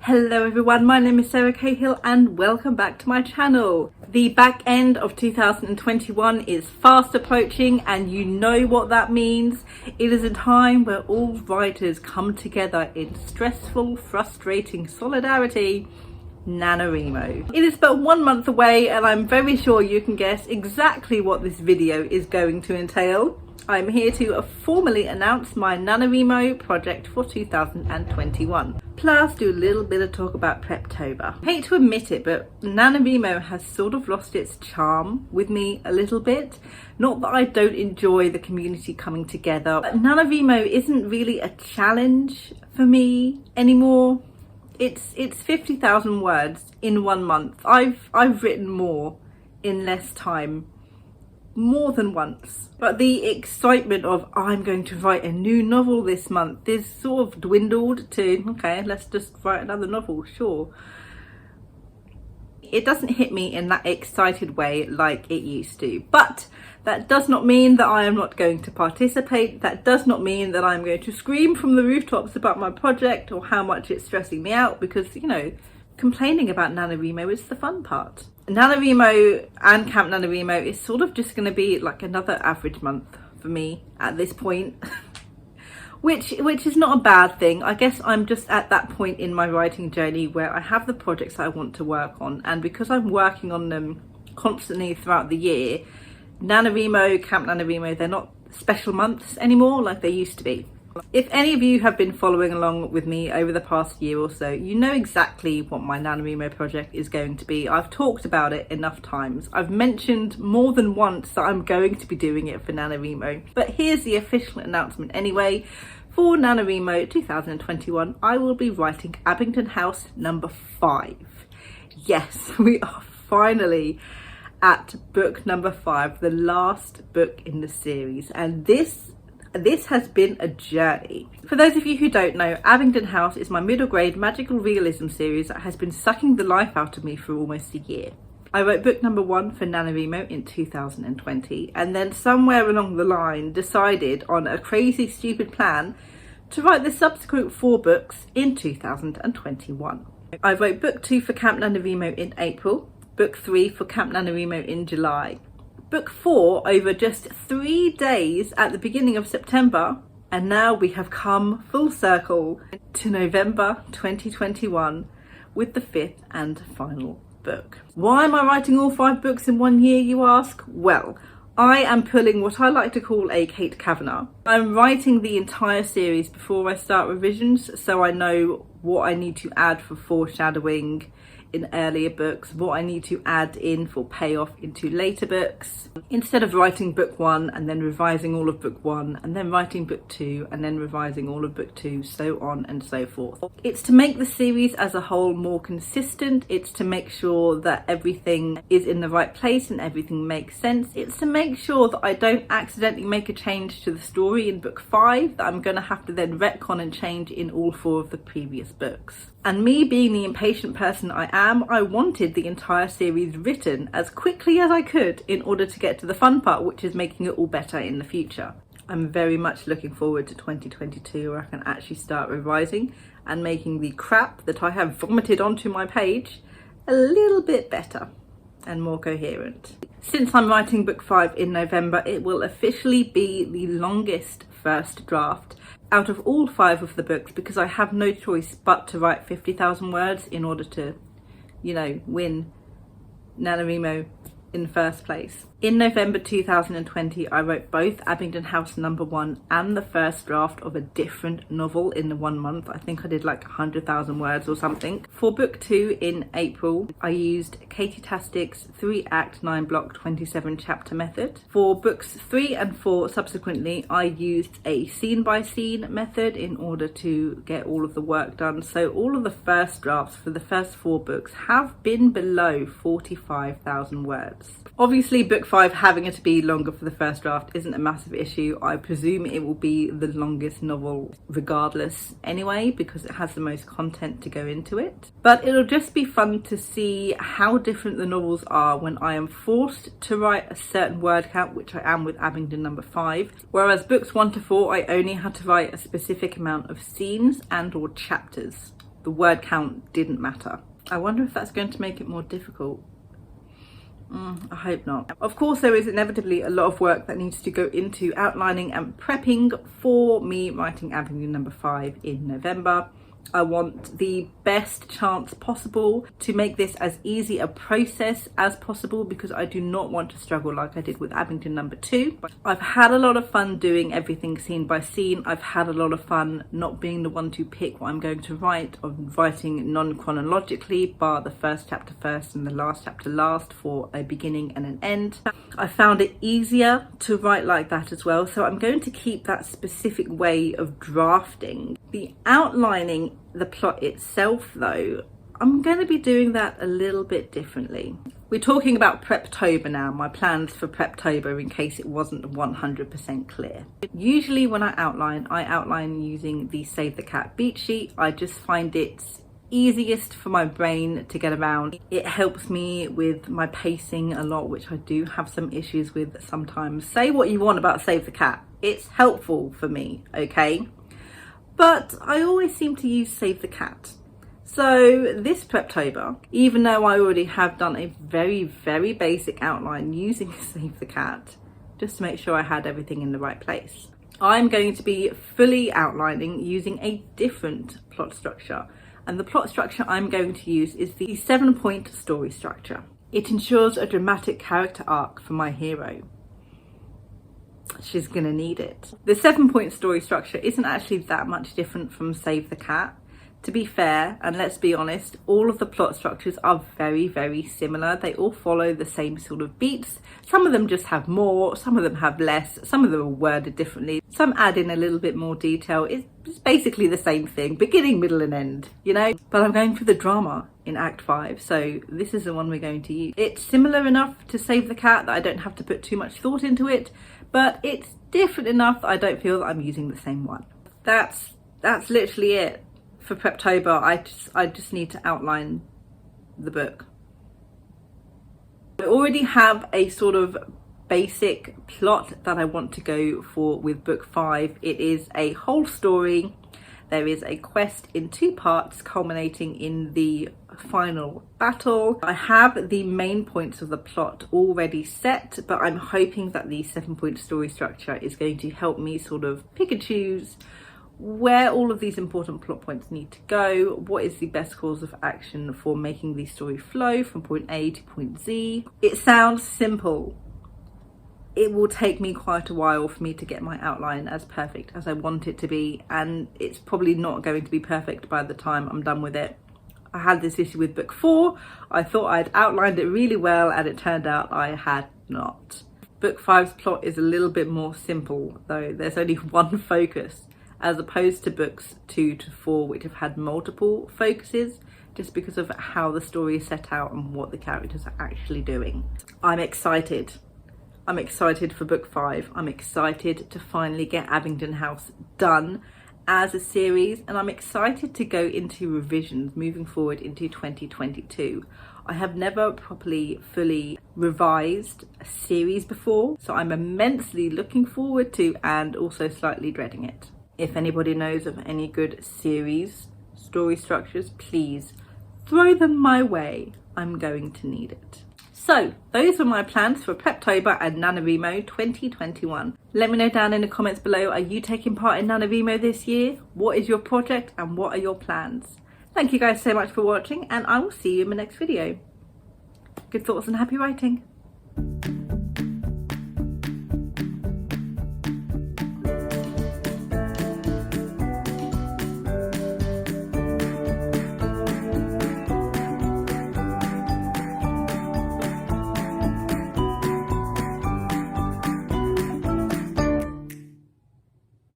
Hello everyone, my name is Sarah Cahill and welcome back to my channel. The back end of 2021 is fast approaching and you know what that means. It is a time where all writers come together in stressful, frustrating solidarity. NaNoWriMo. It is but 1 month away and I'm very sure you can guess exactly what this video is going to entail. I'm here to formally announce my NaNoWriMo project for 2021. Plus do a little bit of talk about Preptober. I hate to admit it, but NaNoWriMo has sort of lost its charm with me a little bit. Not that I don't enjoy the community coming together, but NaNoWriMo isn't really a challenge for me anymore. It's 50,000 words in 1 month. I've written more in less time, more than once. But the excitement of I'm going to write a new novel this month is sort of dwindled to, okay, let's just write another novel, sure. It doesn't hit me in that excited way like it used to. But that does not mean that I am not going to participate. That does not mean that I'm going to scream from the rooftops about my project or how much it's stressing me out, because, you know, complaining about NaNoWriMo is the fun part. NaNoWriMo and Camp NaNoWriMo is sort of just going to be like another average month for me at this point. which is not a bad thing. I guess I'm just at that point in my writing journey where I have the projects I want to work on, and because I'm working on them constantly throughout the year, NaNoWriMo, Camp NaNoWriMo, they're not special months anymore like they used to be. If any of you have been following along with me over the past year or so, you know exactly what my NaNoWriMo project is going to be. I've talked about it enough times. I've mentioned more than once that I'm going to be doing it for NaNoWriMo. But here's the official announcement anyway. For NaNoWriMo 2021, I will be writing Abingdon House number 5. Yes, we are finally at book number 5, the last book in the series. And this has been a journey. For those of you who don't know, Abingdon House is my middle grade magical realism series that has been sucking the life out of me for almost a year. I wrote book number 1 for NaNoWriMo in 2020, and then somewhere along the line decided on a crazy stupid plan to write the subsequent 4 books in 2021. I wrote book 2 for Camp NaNoWriMo in April, book 3 for Camp NaNoWriMo in July, book 4 over just 3 days at the beginning of September, and now we have come full circle to November 2021 with the 5th and final book. Why am I writing all 5 books in 1 year, you ask? Well, I am pulling what I like to call a Kate Kavanagh. I'm writing the entire series before I start revisions, so I know what I need to add for foreshadowing in earlier books, what I need to add in for payoff into later books, instead of writing book 1 and then revising all of book 1 and then writing book 2 and then revising all of book 2, so on and so forth. It's to make the series as a whole more consistent. It's to make sure that everything is in the right place and everything makes sense. It's to make sure that I don't accidentally make a change to the story in book 5 that I'm going to have to then retcon and change in all 4 of the previous books. And me being the impatient person I am, I wanted the entire series written as quickly as I could in order to get to the fun part, which is making it all better in the future. I'm very much looking forward to 2022 where I can actually start revising and making the crap that I have vomited onto my page a little bit better and more coherent. Since I'm writing book 5 in November, it will officially be the longest first draft out of all 5 of the books, because I have no choice but to write 50,000 words in order to, you know, win NaNoWriMo in the first place. In November 2020, I wrote both Abingdon House number 1 and the first draft of a different novel in the 1 month. I think I did like 100,000 words or something. For book 2 in April, I used Katie Tastic's 3-act 9-block 27 chapter method. For books 3 and 4 subsequently, I used a scene by scene method in order to get all of the work done. So all of the first drafts for the first 4 books have been below 45,000 words. Obviously, book 5 having it to be longer for the first draft isn't a massive issue. I presume it will be the longest novel regardless anyway, because it has the most content to go into it. But it'll just be fun to see how different the novels are when I am forced to write a certain word count, which I am with Abingdon number 5, whereas books 1 to 4 I only had to write a specific amount of scenes and or chapters. the word count didn't matter. I wonder if that's going to make it more difficult. I hope not. Of course, there is inevitably a lot of work that needs to go into outlining and prepping for me writing Abingdon number 5 in November. I want the best chance possible to make this as easy a process as possible, because I do not want to struggle like I did with Abingdon number 2. I've had a lot of fun doing everything scene by scene. I've had a lot of fun not being the one to pick what I'm going to write, or writing non-chronologically, bar the first chapter first and the last chapter last for a beginning and an end. I found it easier to write like that as well, so I'm going to keep that specific way of drafting. The outlining the plot itself though, I'm going to be doing that a little bit differently. We're talking about Preptober now, my plans for Preptober, in case it wasn't 100% clear. Usually when I outline using the Save the Cat beat sheet. I just find it easiest for my brain to get around. It helps me with my pacing a lot, which I do have some issues with sometimes. Say what you want about Save the Cat, it's helpful for me, okay? But I always seem to use Save the Cat. So this Preptober, even though I already have done a very, very basic outline using Save the Cat, just to make sure I had everything in the right place, I'm going to be fully outlining using a different plot structure. And the plot structure I'm going to use is the 7-point story structure. It ensures a dramatic character arc for my hero. She's gonna need it. The 7-point story structure isn't actually that much different from Save the Cat. To be fair, and let's be honest, all of the plot structures are very, very similar. They all follow the same sort of beats. Some of them just have more, some of them have less, some of them are worded differently. Some add in a little bit more detail. It's basically the same thing, beginning, middle and end, you know? But I'm going for the drama in Act 5, so this is the one we're going to use. It's similar enough to Save the Cat that I don't have to put too much thought into it, but it's different enough that I don't feel that I'm using the same one. That's literally it for Preptober. I just need to outline the book. I already have a sort of basic plot that I want to go for with book 5. It is a whole story. There is a quest in 2 parts culminating in the final battle. I have the main points of the plot already set, but I'm hoping that the 7-point story structure is going to help me sort of pick and choose where all of these important plot points need to go, what is the best course of action for making the story flow from point A to point Z. It sounds simple. It will take me quite a while for me to get my outline as perfect as I want it to be, and it's probably not going to be perfect by the time I'm done with it. I had this issue with book 4. I thought I'd outlined it really well, and it turned out I had not. Book 5's plot is a little bit more simple though. There's only one focus, as opposed to books 2 to 4, which have had multiple focuses, just because of how the story is set out and what the characters are actually doing. I'm excited. I'm excited for book 5. I'm excited to finally get Abingdon House done as a series, and I'm excited to go into revisions moving forward into 2022. I have never properly fully revised a series before, so I'm immensely looking forward to and also slightly dreading it. If anybody knows of any good series story structures, please throw them my way. I'm going to need it. So those were my plans for Preptober and NaNoWriMo 2021. Let me know down in the comments below, are you taking part in NaNoWriMo this year? What is your project and what are your plans? Thank you guys so much for watching, and I will see you in my next video. Good thoughts and happy writing.